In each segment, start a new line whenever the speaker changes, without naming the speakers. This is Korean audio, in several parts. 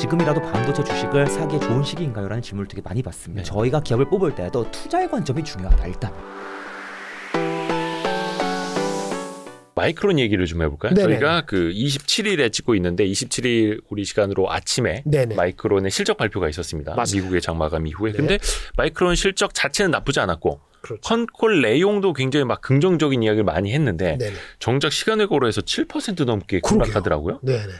지금이라도 반도체 주식을 사기에 좋은 시기인가요? 라는 질문을 되게 많이 받습니다.
네.
저희가 기업을 뽑을 때도 투자의 관점이 중요하다. 일단
마이크론 얘기를 좀 해볼까요?
네네.
저희가 그 27일에 찍고 있는데 27일 우리 시간으로 아침에
네네.
마이크론의 실적 발표가 있었습니다.
맞습니다.
미국의 장마감 이후에.
네.
근데 마이크론 실적 자체는 나쁘지 않았고
그렇죠.
컨콜 내용도 굉장히 막 긍정적인 이야기를 많이 했는데
네네.
정작 시간을 고려해서 7% 넘게 급락하더라고요.
네네.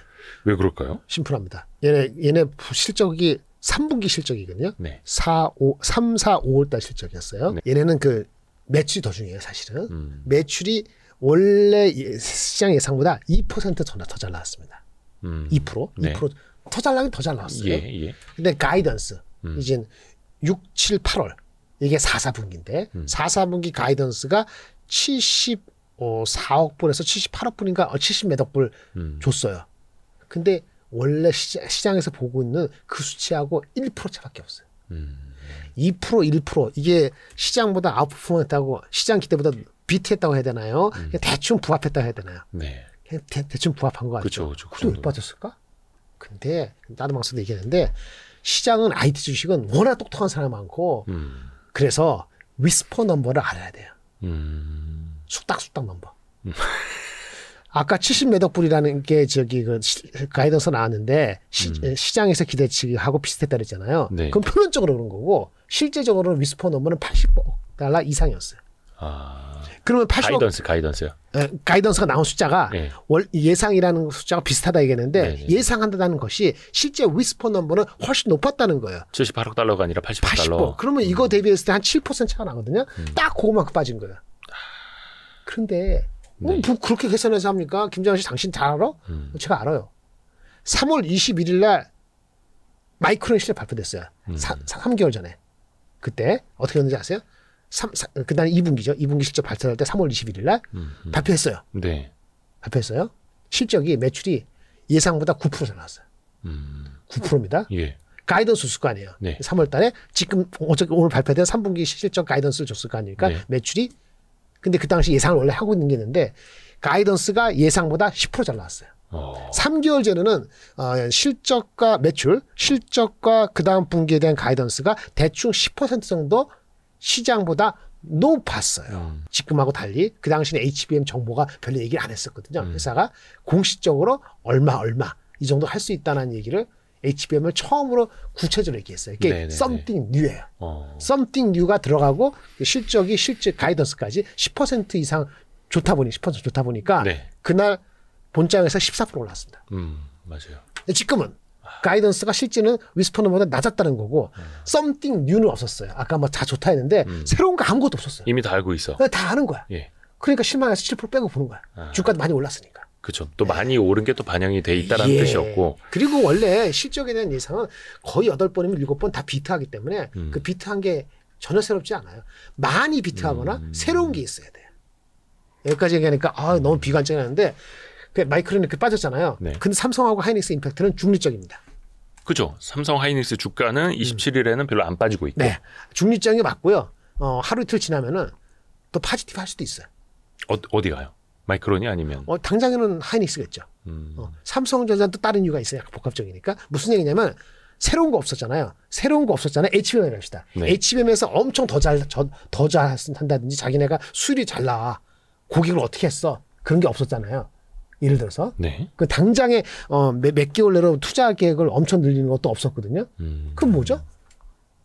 왜 그럴까요?
심플합니다. 얘네 실적이 3분기 실적이거든요.
네.
3, 4, 5월 달 실적이었어요.
네.
얘네는 그 매출이 더 중요해요, 사실은. 매출이 원래 시장 예상보다 2% 더 잘 나왔습니다. 2%?
네.
2% 더 잘 나긴 더 잘 나왔어요.
예.
근데 가이던스 이제 6, 7, 8월 이게 4, 4분기인데 4, 4분기 가이던스가 74억 불에서 78억 불인가 70몇억 불 줬어요. 근데 원래 시장에서 보고 있는 그 수치하고 1% 차밖에 없어요. 2%, 1% 이게 시장보다 아웃퍼폼했다고 시장 기대보다 비트했다고 해야 되나요? 그냥 대충 부합했다고 해야 되나요?
네.
그냥 대충 부합한 거 같죠.
그렇죠.
그래도 왜 빠졌을까? 근데 다른 방송도 얘기했는데 시장은 IT 주식은 워낙 똑똑한 사람이 많고 그래서 위스퍼 넘버를 알아야 돼요. 쑥닥쑥닥 넘버. 아까 70몇억 불이라는 게 저기 그 가이던스 나왔는데 시장에서 기대치하고 비슷했다 그랬잖아요.
네.
그건 표면적으로 그런 거고 실제적으로는 위스퍼 넘버는 80억 달러 이상이었어요. 그러면 80억
가이던스요.
가이던스가 나온 숫자가
네.
예상이라는 숫자가 비슷하다 얘기했는데
네네.
예상한다는 것이 실제 위스퍼 넘버는 훨씬 높았다는 거예요.
78억 달러가 아니라 80억
80억.
달러.
그러면 이거 대비했을 때 한 7% 차가 나거든요. 딱 그거만큼 빠진 거예요. 그런데
네.
뭐 그렇게 계산해서 합니까? 김장훈 씨 당신 잘 알아? 제가 알아요. 3월 21일 날 마이크론 실적 발표됐어요. 3개월 전에. 그때 어떻게 했는지 아세요? 그다음에 2분기죠. 2분기 실적 발표할 때 3월 21일 날 발표했어요.
네.
발표했어요. 실적이 매출이 예상보다 9% 나왔어요. 9%입니다.
예.
가이던스 줬을 거 아니에요.
네.
3월 달에 지금 오늘 발표된 3분기 실적 가이던스를 줬을 거 아닙니까?
네.
매출이. 근데 그 당시 예상을 원래 하고 있는 게 있는데 가이던스가 예상보다 10% 잘 나왔어요. 3개월 전에는 실적과 매출, 실적과 그 다음 분기에 대한 가이던스가 대충 10% 정도 시장보다 높았어요. 지금하고 달리 그 당시는 HBM 정보가 별로 얘기를 안 했었거든요. 회사가 공식적으로 얼마 이 정도 할 수 있다는 얘기를 HBM을 처음으로 구체적으로 얘기했어요. 이게
네네네.
something new예요. something new가 들어가고 실적이 실제 가이던스까지 10% 이상 좋다 보니까
네.
그날 본장에서 14% 올랐습니다.
맞아요.
근데 지금은 가이던스가 실제는 위스퍼너보다 낮았다는 거고 something new는 없었어요. 아까 뭐 다 좋다 했는데 새로운 거 아무것도 없었어요.
이미 다 알고 있어.
다 아는 거야.
예.
그러니까 실망해서 7% 빼고 보는 거야. 주가도 많이 올랐으니까.
그렇죠. 또 많이 오른 게 또 반영이 돼 있다라는 뜻이었고.
그리고 원래 실적에 대한 예상은 거의 8번이면 7번 다 비트하기 때문에 그 비트한 게 전혀 새롭지 않아요. 많이 비트하거나 새로운 게 있어야 돼요. 여기까지 얘기하니까 너무 비관적이었는데 마이크론이 이렇게 빠졌잖아요.
네.
근데 삼성하고 하이닉스 임팩트는 중립적입니다.
그죠. 삼성 하이닉스 주가는 27일에는 별로 안 빠지고 있고.
네. 중립적인 게 맞고요. 하루 이틀 지나면은 또 파지티브 할 수도 있어요.
어디 가요? 마이크론이 아니면?
당장에는 하이닉스겠죠. 삼성전자는 또 다른 이유가 있어요. 약간 복합적이니까. 무슨 얘기냐면 새로운 거 없었잖아요. HBM을 합시다.
네.
HBM에서 엄청 더 잘 한다든지 자기네가 수율이 잘 나와. 고객을 어떻게 했어? 그런 게 없었잖아요. 예를 들어서.
네.
그 당장에 몇 개월 내로 투자 계획을 엄청 늘리는 것도 없었거든요. 그건 뭐죠?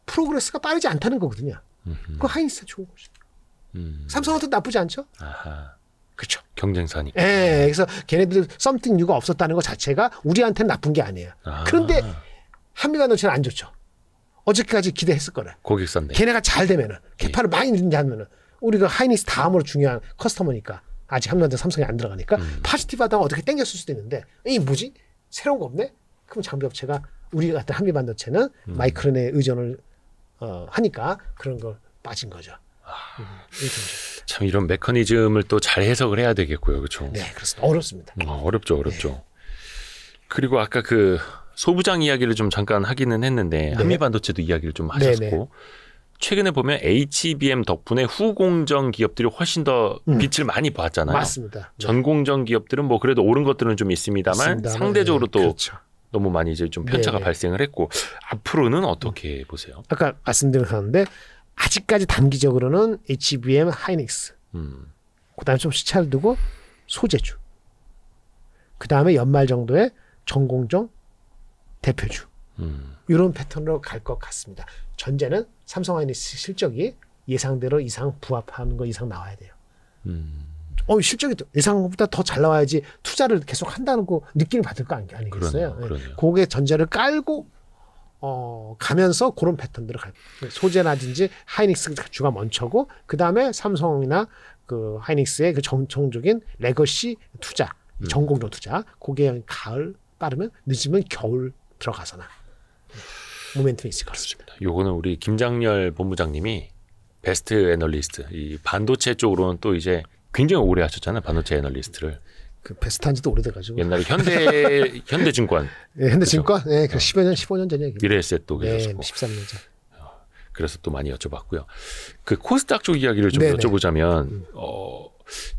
프로그레스가 빠르지 않다는 거거든요. 그거 하이닉스가 좋은 거죠. 삼성한테 나쁘지 않죠?
아하.
그렇죠.
경쟁사니까.
예, 그래서 걔네들 something new가 없었다는 것 자체가 우리한테는 나쁜 게 아니에요. 그런데 한미반도체는 안 좋죠. 어저께까지 기대했을 거래.
고객사인데.
걔네가 잘 되면은 개파를 많이 늘린지 하면은 우리가 하이닉스 다음으로 중요한 커스터머니까 아직 한미반도체 삼성이 안 들어가니까 파지티브하다가 어떻게 땡겼을 수도 있는데 이 뭐지? 새로운 거 없네? 그럼 장비업체가 우리 같은 한미반도체는 마이크론에 의존을 하니까 그런 걸 빠진 거죠.
참 이런 메커니즘을 또 잘 해석을 해야 되겠고요. 그렇죠?
네, 그렇습니다. 어렵습니다.
어렵죠. 네. 그리고 아까 그 소부장 이야기를 좀 잠깐 하기는 했는데 한미반도체도 이야기를 좀 하셨고 최근에 보면 HBM 덕분에 후공정 기업들이 훨씬 더 빛을 많이 봤잖아요.
맞습니다.
전공정 기업들은 뭐 그래도 오른 것들은 좀 있습니다만
맞습니다.
상대적으로 또
그렇죠.
너무 많이 이제 좀 편차가
네네.
발생을 했고 앞으로는 어떻게 보세요?
아까 말씀드렸는데 아직까지 단기적으로는 HBM, 하이닉스, 그다음에 좀 시차를 두고 소재주, 그다음에 연말 정도에 전공정, 대표주 이런 패턴으로 갈 것 같습니다. 전제는 삼성 하이닉스 실적이 예상대로 이상 부합하는 거 이상 나와야 돼요. 실적이 예상보다 더 잘 나와야지 투자를 계속 한다는 거 느낌을 받을 거 아니겠어요?
그러네요.
그게 전제를 깔고 가면서 그런 패턴들을 갈 거예요. 소재라든지 하이닉스 주가 먼저고 그 다음에 삼성이나 그 하이닉스의 그 정통적인 레거시 투자, 전공정 투자, 그게 가을 빠르면 늦으면 겨울 들어가서나 모멘텀이 있을 것 같습니다.
요거는 우리 김장렬 본부장님이 베스트 애널리스트, 이 반도체 쪽으로는 또 이제 굉장히 오래 하셨잖아요. 반도체 애널리스트를.
그 베스트 한지도 오래돼가지고.
옛날에 현대증권.
네, 현대증권? 네, 그 10여 년, 15년 전 얘기.
미래에셋도
네,
계셨고.
13년 전.
그래서 또 많이 여쭤봤고요. 그 코스닥 쪽 이야기를 좀
네네.
여쭤보자면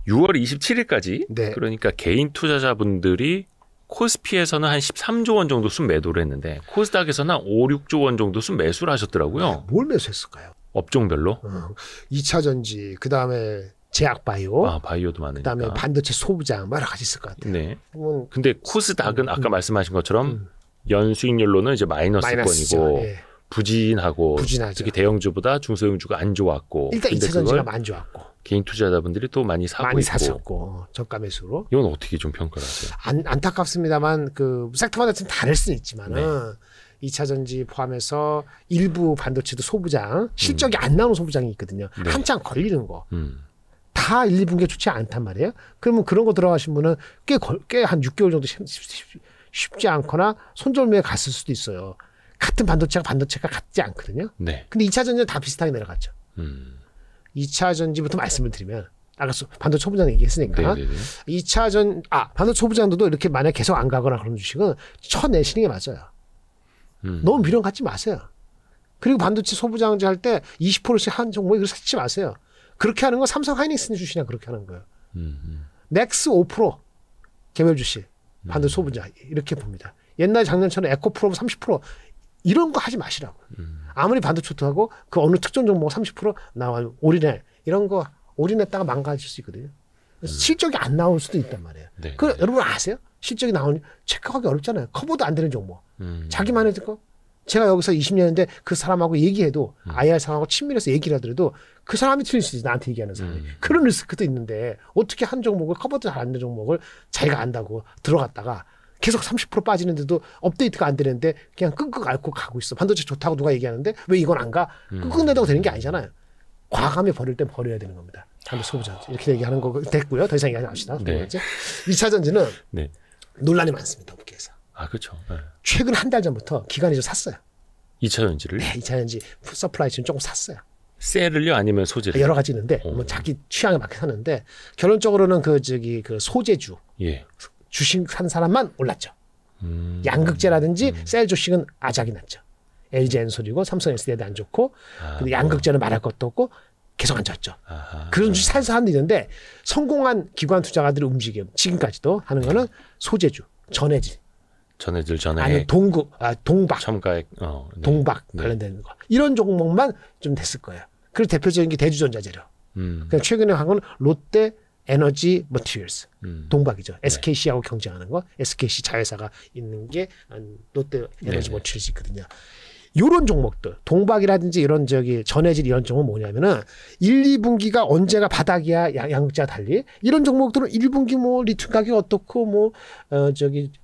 6월 27일까지
네.
그러니까 개인 투자자분들이 코스피에서는 한 13조 원 정도 순매도를 했는데 코스닥에서는 한 5, 6조 원 정도 순매수를 하셨더라고요.
뭘 매수했을까요?
업종별로.
2차 전지, 그 다음에 제약바이오,
바이오도 많으니까.
그 다음에 반도체 소부장, 여러 가지 있을 것 같아요.
네.
그러면
근데 코스닥은 아까 말씀하신 것처럼 연수익률로는 이제
마이너스죠.
마이너스권이고
예.
부진하고
부진하죠.
특히 대형주보다 중소형주가 안 좋았고
일단
근데
2차 전지가
그걸
많이 좋았고
개인 투자자분들이 또 많이 사고
많이
있고
샀었고 저가 매수로.
이건 어떻게 좀 평가를 하세요?
안타깝습니다만 그 섹터마다 좀 다를 수는 있지만은
네.
2차 전지 포함해서 일부 반도체도 소부장 실적이 안 나오는 소부장이 있거든요.
네.
한참 걸리는 거.
음.
다 1, 2분기가 좋지 않단 말이에요. 그러면 그런 거 들어가신 분은 꽤 한 6개월 정도 쉽지 않거나 손절매에 갔을 수도 있어요. 같은 반도체가 같지 않거든요.
네.
근데 2차 전지는 다 비슷하게 내려갔죠.
음.
2차 전지부터 말씀을 드리면 아까 반도체 소부장 얘기했으니까
네네네.
2차 반도체 소부장도 이렇게 만약 계속 안 가거나 그런 주식은 쳐내시는 게 맞아요. 너무 미련 갖지 마세요. 그리고 반도체 소부장제 할 때 20%씩 한 종목에 사지 마세요. 그렇게 하는 건 삼성 하이닉스 주식이나 그렇게 하는 거예요. 넥스 5% 개별 주식 반도체 소부장 이렇게 봅니다. 옛날 작년처럼 에코프로 30% 이런 거 하지 마시라고. 아무리 반도체도 하고 그 어느 특정 종목 30% 나와요. 올인해. 이런 거 올인했다가 망가질 수 있거든요. 그래서 실적이 안 나올 수도 있단 말이에요.
네.
그 여러분 아세요? 실적이 나오니 체크하기 어렵잖아요. 커버도 안 되는 종목. 자기만 해도 거. 제가 여기서 20년인데 그 사람하고 얘기해도 IR 사람하고 친밀해서 얘기를 하더라도 그 사람이 틀릴 수 있어요. 나한테 얘기하는 사람이. 그런 리스크도 있는데 어떻게 한 종목을 커버도 잘 안 되는 종목을 자기가 안다고 들어갔다가 계속 30% 빠지는데도 업데이트가 안 되는데 그냥 끙끙 앓고 가고 있어. 반도체 좋다고 누가 얘기하는데 왜 이건 안 가? 끙끙대다고 되는 게 아니잖아요. 과감히 버릴 땐 버려야 되는 겁니다. 반도체 소부장 이렇게 얘기하는 거 됐고요. 더 이상 얘기하지 맙시다.
네.
2차 전지는
네.
논란이 많습니다. 업계에서.
그렇죠. 네.
최근 한 달 전부터 기관이 좀 샀어요.
2차 전지를
네, 2차 전지 서플라이 지금 조금 샀어요.
셀을요 아니면 소재를?
여러 가지 있는데 뭐 자기 취향에 맞게 샀는데 결론적으로는 그 소재주
예.
주식 산 사람만 올랐죠. 양극재라든지 셀 주식은 아작이 났죠. LG 엔솔이고 삼성 SDI도 안 좋고 근데 양극재는 말할 것도 없고 계속 안 좋았죠. 그런 주식 산 사람도 있는데 성공한 기관 투자가들이 움직임 지금까지도 하는 거는 소재주, 전해질
전해질
아니 동박
첨가액 네.
동박
네.
관련된 거 이런 종목만 좀 됐을 거예요. 그리고 대표적인 게 대주전자재료. 그냥 최근에 한 건 롯데 에너지 머티리얼스 동박이죠. SKC하고 경쟁하는 거. SKC 자회사가 있는 게 롯데 에너지 머티리얼스 있거든요. 이런 종목들 동박이라든지 이런 전해질 이런 종목 뭐냐면은 1, 2분기가 언제가 바닥이야 양극재와 달리 이런 종목들은 1분기 뭐 리튬 가격이 어떻고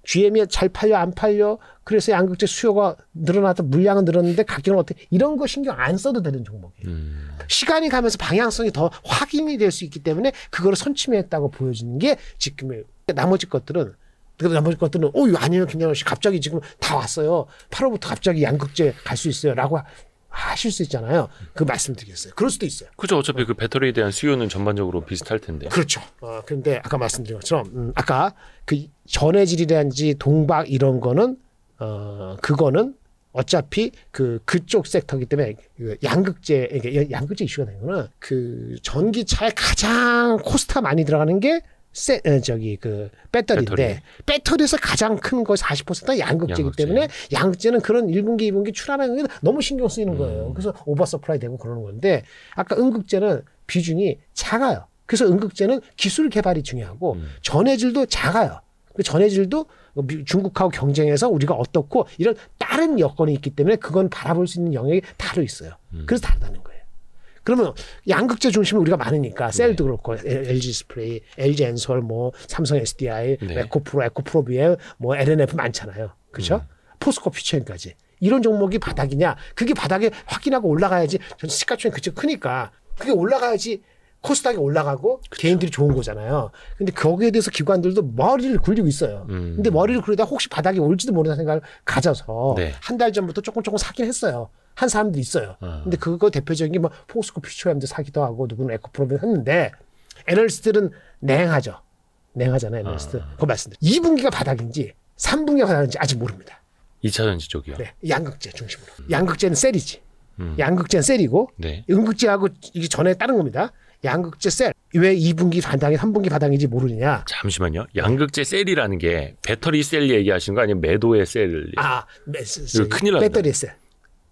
GM이 잘 팔려 안 팔려 그래서 양극재 수요가 늘어나다 물량은 늘었는데 가격은 어떻게 이런 거 신경 안 써도 되는 종목이에요. 시간이 가면서 방향성이 더 확인이 될 수 있기 때문에 그거를 선취했다고 보여지는 게 지금의 나머지 것들은 이거 아니에요, 김장훈 씨. 갑자기 지금 다 왔어요. 8월부터 갑자기 양극재 갈 수 있어요. 라고 하실 수 있잖아요. 그 말씀드리겠어요. 그럴 수도 있어요.
그렇죠. 어차피 그 배터리에 대한 수요는 전반적으로 비슷할 텐데.
그렇죠. 그런데 아까 말씀드린 것처럼, 아까 그 전해질이라든지 동박 이런 거는, 그거는 어차피 그쪽 섹터이기 때문에 양극재 이슈가 되는 거는 그 전기차에 가장 코스트가 많이 들어가는 게 배터리인데 배터리에서 가장 큰 거 40%가 양극재이기 때문에 양극재는 그런 1분기, 2분기 출하는 게 너무 신경 쓰이는 거예요. 그래서 오버서플라이 되고 그러는 건데 아까 음극재는 비중이 작아요. 그래서 음극재는 기술 개발이 중요하고 전해질도 작아요. 전해질도 중국하고 경쟁해서 우리가 어떻고 이런 다른 여건이 있기 때문에 그건 바라볼 수 있는 영역이 다르 있어요. 그래서 다르다는 거예요. 그러면 양극재 중심으로 우리가 많으니까 셀도 그렇고 LG 디스플레이, LG 엔솔, 뭐 삼성 SDI, 에코프로 BL, 뭐 LNF 많잖아요. 그렇죠? 포스코 퓨처인까지 이런 종목이 바닥이냐? 그게 바닥에 확인하고 올라가야지. 전 시가총액 그쪽 크니까 그게 올라가야지. 코스닥이 올라가고 그쵸. 개인들이 좋은 거잖아요. 근데 거기에 대해서 기관들도 머리를 굴리고 있어요. 근데 머리를 굴리다 혹시 바닥이 올지도 모르는 생각을 가져서 한 달 전부터 조금 사긴 했어요. 한 사람도 있어요. 근데 그거 대표적인 게 뭐 포스코 퓨처엠도 사기도 하고 누구는 에코프로도 했는데 애널리스트들은 냉하죠. 냉하잖아요. 애널리스트. 그거 말씀드려요. 2분기가 바닥인지 3분기가 바닥인지 아직 모릅니다.
2차전지 쪽이요?
네. 양극재 중심으로. 양극재는 셀이지. 양극재는 셀이고 음극재하고 이게 전에 다른 겁니다. 양극재 셀. 왜 2분기 바닥이 3분기 바닥인지 모르느냐.
잠시만요. 양극재 셀이라는 게 배터리 셀 얘기하시는 거 아니면 매도의 셀? 큰일 납니다.
배터리 셀.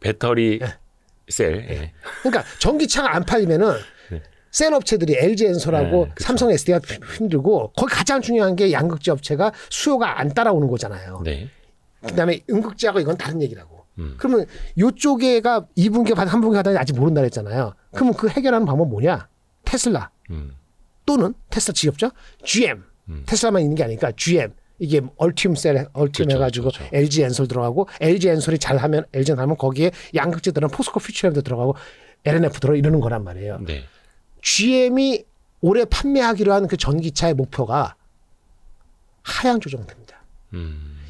배터리 셀. 네.
그러니까 전기차가 안 팔리면은 셀 업체들이 LG 엔솔하고 삼성 SDI가 힘들고 거기 가장 중요한 게 양극재 업체가 수요가 안 따라오는 거잖아요. 그다음에 음극재하고 이건 다른 얘기라고. 그러면 이쪽에가 2분기 바닥 3분기 바닥이 아직 모른다 그랬잖아요. 그러면 그 해결하는 방법은 뭐냐? 테슬라 또는 테슬라 지겹죠? GM 테슬라만 있는 게 아니니까 GM 이게 얼티움 해가지고 LG 엔솔 들어가고 LG 엔솔이 잘하면 LG 하면 거기에 양극재 들어가면 포스코 퓨처엠도 들어가고 LNF 들어 이러는 거란 말이에요. GM이 올해 판매하기로 한 그 전기차의 목표가 하향 조정됩니다.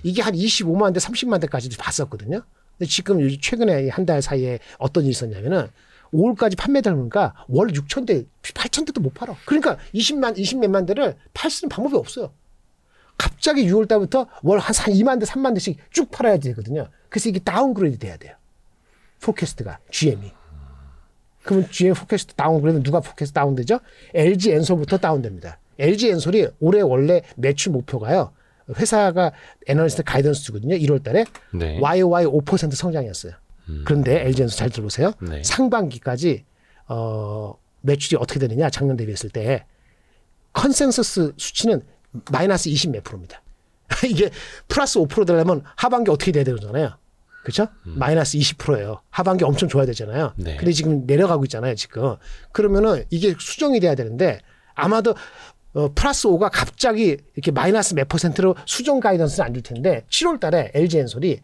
이게 한 25만 대, 30만 대까지도 봤었거든요. 근데 지금 최근에 한 달 사이에 어떤 일이 있었냐면은 5월까지 판매되니까 월 6,000대, 8,000대도 못 팔아. 그러니까 20몇만 대를 팔 수 있는 방법이 없어요. 갑자기 6월 달부터 월 한 2만 대, 3만 대씩 쭉 팔아야 되거든요. 그래서 이게 다운그레이드 돼야 돼요. 포캐스트가, GM이. 그러면 GM 포캐스트 다운그레이드 누가 포캐스트 다운되죠? LG 엔솔부터 다운됩니다. LG 엔솔이 올해 원래 매출 목표가요. 회사가 애널리스트 가이던스 주거든요. 1월 달에 YOY 5% 성장이었어요. 그런데 LG 엔솔 잘 들어보세요. 상반기까지 매출이 어떻게 되느냐 작년 대비했을 때 컨센서스 수치는 마이너스 20 몇 프로입니다. 이게 플러스 5% 되려면 하반기 어떻게 돼야 되잖아요. 그렇죠? 마이너스 20%예요. 하반기 엄청 좋아야 되잖아요. 근데 지금 내려가고 있잖아요. 지금. 그러면은 이게 수정이 돼야 되는데 아마도 플러스 5가 갑자기 이렇게 마이너스 몇 %로 수정 가이던스는 안 줄 텐데 7월 달에 LG 엔솔이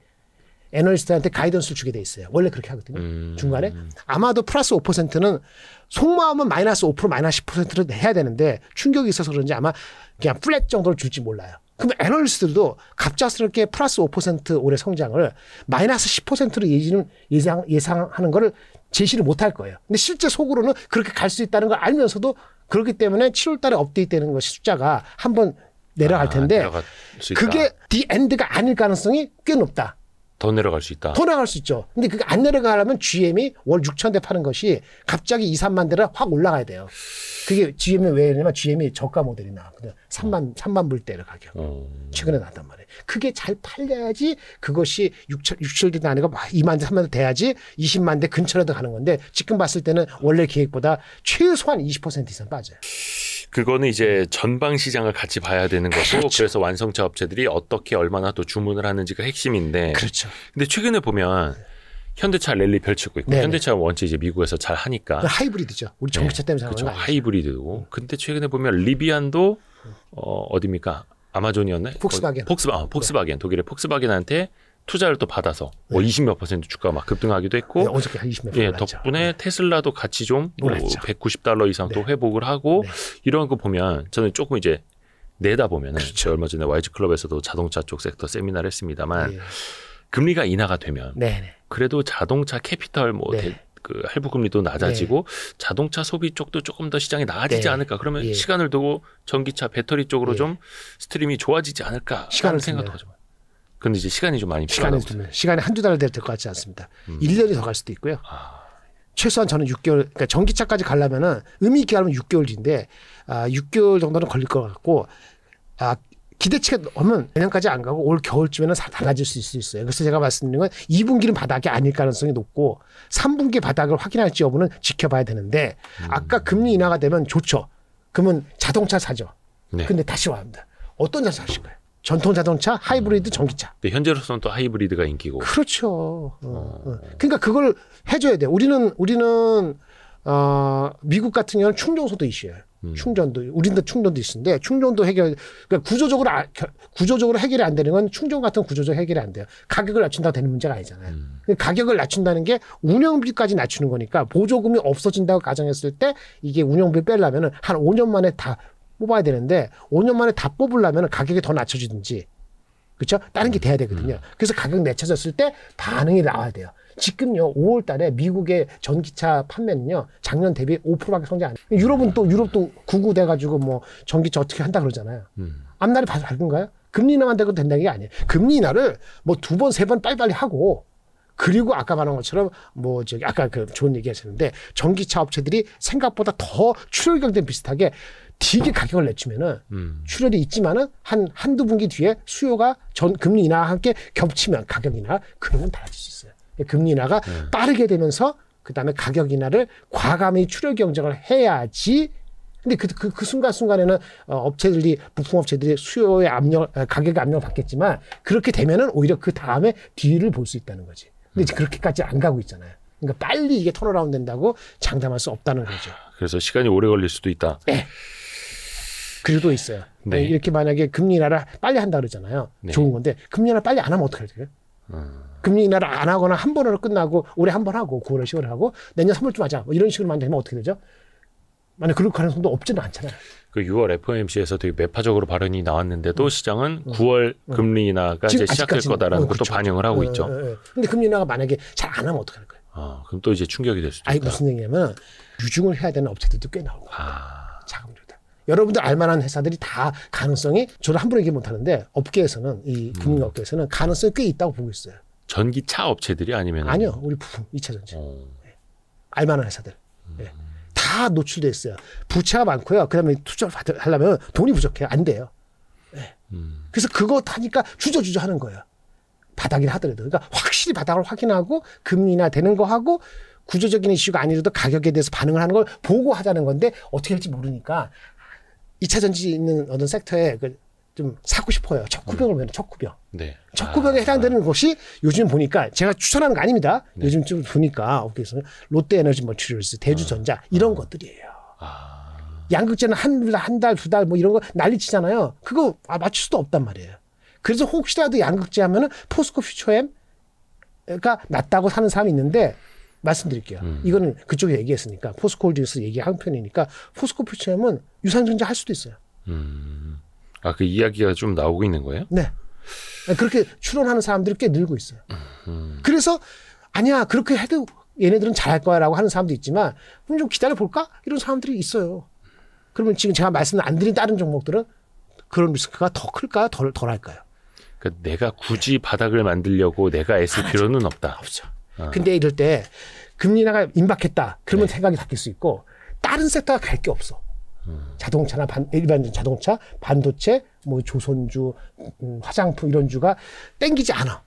애널리스트한테 가이던스를 주게 돼 있어요. 원래 그렇게 하거든요. 중간에. 아마도 플러스 5%는 속마음은 마이너스 5% 마이너스 10%로 해야 되는데 충격이 있어서 그런지 아마 그냥 플랫 정도로 줄지 몰라요. 그럼 애널리스트들도 갑작스럽게 플러스 5% 올해 성장을 마이너스 10%로 예상하는 거를 제시를 못 할 거예요. 근데 실제 속으로는 그렇게 갈 수 있다는 걸 알면서도 그렇기 때문에 7월 달에 업데이트되는 것이 숫자가 한번 내려갈 텐데 그게 디 엔드가 아닐 가능성이 꽤 높다.
더 내려갈 수 있다.
더 내려갈 수 있죠. 근데 그게 안 내려가려면 GM이 월 6,000대 파는 것이 갑자기 2, 3만 대를 확 올라가야 돼요. 그게 GM이 왜 이러냐면 GM이 저가 모델이 나왔거든요. 3만 불대를 가격. 최근에 나왔단 말이에요. 그게 잘 팔려야지 그것이 6,7대도 아니고 2만 대, 3만 대 돼야지 20만 대 근처라도 가는 건데 지금 봤을 때는 원래 계획보다 최소한 20% 이상 빠져요.
그거는 이제 전방 시장을 같이 봐야 되는 거고 그래서 완성차 업체들이 어떻게 얼마나 또 주문을 하는지가 핵심인데 근데 최근에 보면 현대차 랠리 펼치고 있고 현대차가 원체 이제 미국에서 잘 하니까
하이브리드죠. 우리 전기차 때문에 사는 거
하이브리드고 근데 최근에 보면 리비안도 어디입니까? 아마존이었나요? 폭스바겐 독일의 폭스바겐한테 투자를 또 받아서 20몇 % 주가가 막 급등하기도 했고
어저께 한 20몇 %
덕분에 테슬라도 같이 좀 $190 이상 또 회복을 하고 이런 거 보면 저는 조금 이제 내다보면은 제가 얼마 전에 YG 클럽에서도 자동차 쪽 섹터 세미나를 했습니다만 금리가 인하가 되면 그래도 자동차 캐피털 그 할부 금리도 낮아지고 자동차 소비 쪽도 조금 더 시장이 나아지지 않을까 그러면 시간을 두고 전기차 배터리 쪽으로 좀 스트림이 좋아지지 않을까 하는 생각도 하죠. 근데 이제 시간이 좀 많이 필요하다고.
시간이 한두 달 될 것 같지 않습니다. 1년이 더 갈 수도 있고요. 최소한 저는 6개월, 그러니까 전기차까지 가려면은 의미 있게 가려면 6개월 뒤인데 6개월 정도는 걸릴 것 같고 기대치가 오면 내년까지 안 가고 올 겨울쯤에는 달라질 수 있어요. 그래서 제가 말씀드린 건 2분기는 바닥이 아닐 가능성이 높고 3분기 바닥을 확인할지 여부는 지켜봐야 되는데 아까 금리 인하가 되면 좋죠. 그러면 자동차 사죠.
네. 근데
다시 와합니다. 어떤 자동차 사실 거예요? 전통 자동차, 하이브리드, 전기차.
근데 현재로서는 또 하이브리드가 인기고.
그렇죠. 그러니까 그걸 해줘야 돼요. 우리는 미국 같은 경우는 충전소도 이슈예요. 충전도 우리도 충전도 있는데 충전도 해결 그러니까 구조적으로 해결이 안 되는 건 충전 같은 구조적 해결이 안 돼요. 가격을 낮춘다고 되는 문제가 아니잖아요. 가격을 낮춘다는 게 운영비까지 낮추는 거니까 보조금이 없어진다고 가정했을 때 이게 운영비 빼려면은 한 5년 만에 다 뽑아야 되는데 5년 만에 다 뽑으려면 가격이 더 낮춰지든지 그렇죠? 다른 게 돼야 되거든요. 그래서 가격 낮춰졌을 때 반응이 나와야 돼요. 지금요 5월 달에 미국의 전기차 판매는요 작년 대비 5%밖에 성장 안 해요. 유럽도 구구돼 가지고 뭐 전기차 어떻게 한다 그러잖아요. 앞날이 밝은가요? 금리 인하만 되고 된다는 게 아니에요. 금리 인하를 뭐 2번, 3번 빨리빨리 하고 그리고 아까 말한 것처럼 뭐 아까 그 좋은 얘기 하셨는데 전기차 업체들이 생각보다 더 출혈 경쟁 비슷하게 되게 가격을 낮추면은 출혈이 있지만은 한두 분기 뒤에 수요가 금리 인하와 함께 겹치면 가격 인하 그러면 달라질 수 있어요. 금리 인하가 빠르게 되면서 그다음에 가격 인하를 과감히 출혈 경쟁을 해야지. 근데 그 순간순간에는 부품 업체들이 수요의 가격의 압력을 받겠지만 그렇게 되면은 오히려 그 다음에 뒤를 볼 수 있다는 거지. 근데 그렇게까지 안 가고 있잖아요. 그러니까 빨리 이게 턴어라운드 된다고 장담할 수 없다는 거죠.
그래서 시간이 오래 걸릴 수도 있다.
네. 그리고 있어요.
네.
이렇게 만약에 금리 인하를 빨리 한다 그러잖아요.
네.
좋은 건데 금리 인하 빨리 안 하면 어떻게 돼요? 금리 인하를 안 하거나 한 번으로 끝나고 올해 한 번 하고 9월에 10월에 하고 내년 3월쯤 하자. 뭐 이런 식으로 만들면 어떻게 되죠? 만약 그럴 가능성도 없지는 않잖아요.
그 6월 FOMC에서 되게 매파적으로 발언이 나왔는데도 시장은 9월 금리 인하가 이제 시작할 거다라는 것도
그렇죠.
반영을 하고 있죠.
근데 금리 인하가 만약에 잘 안 하면 어떡할 거예요?
그럼 또 이제 충격이 될 수도 있다.
무슨 얘기냐면 유중을 해야 되는 업체들도 꽤 나오고 자금들다. 여러분들 알만한 회사들이 다 가능성이 저도 함부로 얘기 못하는데 업계에서는 이 금융업계에서는 가능성이 꽤 있다고 보고 있어요.
전기차 업체들이 아니면
아니요. 우리 부품 2차 전지. 알만한 회사들. 네. 다 노출돼 있어요. 부채가 많고요. 그다음에 투자를 하려면 돈이 부족해요. 안 돼요. 네. 그래서 그거 하니까 주저주저 하는 거예요. 바닥이라 하더라도. 그러니까 확실히 바닥을 확인하고 금리나 되는 거 하고 구조적인 이슈가 아니라도 가격에 대해서 반응을 하는 걸 보고 하자는 건데 어떻게 할지 모르니까 2차 전지 있는 어떤 섹터에 좀 사고 싶어요. 척구병을 보면 척구병.
네.
척구병에 해당되는 것이 요즘 보니까 제가 추천하는 거 아닙니다. 네. 요즘 좀 보니까 업계에서는 롯데에너지 머티리얼스, 대주전자 이런 것들이에요. 양극재는 한 달, 2달 뭐 이런 거 난리치잖아요. 그거 맞출 수도 없단 말이에요. 그래서 혹시라도 양극재 하면은 포스코 퓨처엠가 낫다고 사는 사람이 있는데 말씀드릴게요. 이거는 그쪽에 얘기했으니까 포스코 홀딩스 얘기한 편이니까 포스코 퓨처엠은 유산전자 할 수도 있어요.
그 이야기가 좀 나오고 있는 거예요?
네. 그렇게 추론하는 사람들이 꽤 늘고 있어요. 그래서 아니야 그렇게 해도 얘네들은 잘할 거야라고 하는 사람도 있지만 그럼 좀 기다려 볼까 이런 사람들이 있어요. 그러면 지금 제가 말씀 안 드린 다른 종목들은 그런 리스크가 더 클까요? 덜 할까요?
그러니까 내가 굳이 바닥을 만들려고 내가 애쓸 필요는 없다.
없죠. 근데 이럴 때 금리 인하가 임박했다. 그러면 생각이 바뀔 수 있고 다른 섹터가 갈 게 없어. 자동차나 일반 자동차, 반도체, 뭐 조선주, 화장품 이런 주가 땡기지 않아.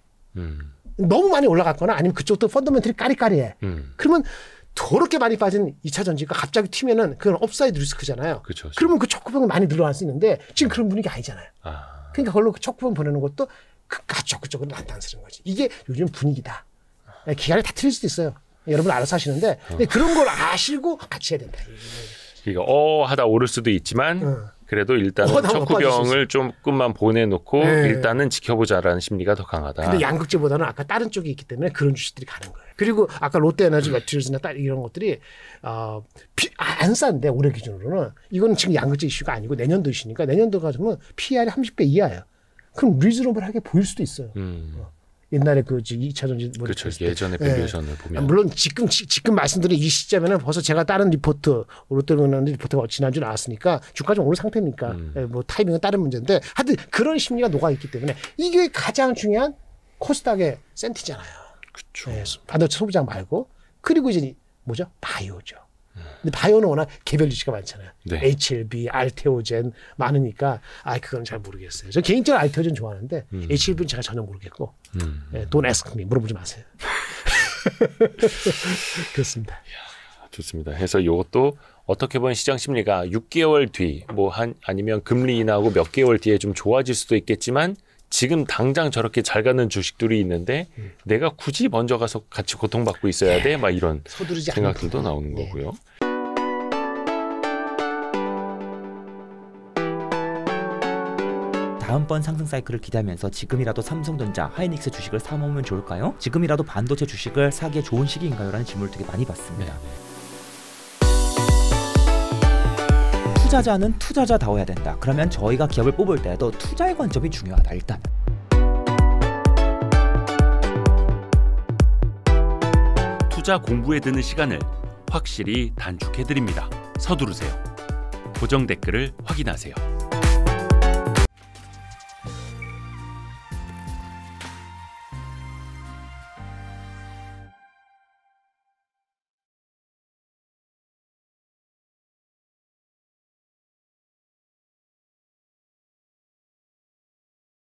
너무 많이 올라갔거나 아니면 그쪽도 펀더멘털이 까리까리해. 그러면 더럽게 많이 빠진 2차 전지가 갑자기 튀면은 그건 업사이드 리스크잖아요.
그쵸.
그러면 그 척구병이 많이 늘어날 수 있는데 지금 그런 분위기 아니잖아요. 그러니까 그걸로 그 척구병 보내는 것도 그쪽으로 난단스러운 거지. 이게 요즘 분위기다. 기간이 다 틀릴 수도 있어요. 여러분 알아서 하시는데 근데 그런 걸 아시고 같이 해야 된다.
그러니까 하다 오를 수도 있지만 그래도 일단은 척구병을 조금만 보내놓고 일단은 지켜보자라는 심리가 더 강하다.
근데 양극재보다는 아까 다른 쪽이 있기 때문에 그런 주식들이 가는 거예요. 그리고 아까 롯데에너지 매트리스나 이런 것들이 안 싼데 올해 기준으로는 이건 지금 양극재 이슈가 아니고 내년도 이슈니까 내년도가 되면 PER이 30배 이하예요. 그럼 리즈너블하게 보일 수도 있어요. 옛날에 2차 전지
그렇죠. 예전에 밸류에이션을 보면
물론 지금 말씀드린 이 시점에는 벌써 제가 다른 리포트 롯데에너지 리포트가 지난주 나왔으니까 주가 좀 오른 상태니까 뭐 타이밍은 다른 문제인데 하여튼 그런 심리가 녹아 있기 때문에 이게 가장 중요한 코스닥의 센티잖아요.
그렇죠.
반도체 소비장 말고 그리고 이제 뭐죠? 바이오죠. 근데 바이오는 워낙 개별 주식이 많잖아요.
네.
HLB, 알테오젠 많으니까 그건 잘 모르겠어요. 저 개인적으로 알테오젠 좋아하는데 HLB는 제가 전혀 모르겠고 Don't ask me. 물어보지 마세요. 그렇습니다.
좋습니다. 해서 이것도 어떻게 보면 시장 심리가 6개월 뒤, 아니면 금리 인하하고 몇 개월 뒤에 좀 좋아질 수도 있겠지만 지금 당장 저렇게 잘 가는 주식들이 있는데 내가 굳이 먼저 가서 같이 고통받고 있어야 돼? 막 이런 생각들도 나오는 거고요.
다음번 상승 사이클을 기대하면서 지금이라도 삼성전자, 하이닉스 주식을 사모으면 좋을까요? 지금이라도 반도체 주식을 사기에 좋은 시기인가요? 라는 질문을 되게 많이 받습니다. 투자자는 투자자다워야 된다. 그러면 저희가 기업을 뽑을 때도 투자의 관점이 중요하다. 일단
투자 공부에 드는 시간을 확실히 단축해드립니다. 서두르세요. 고정 댓글을 확인하세요.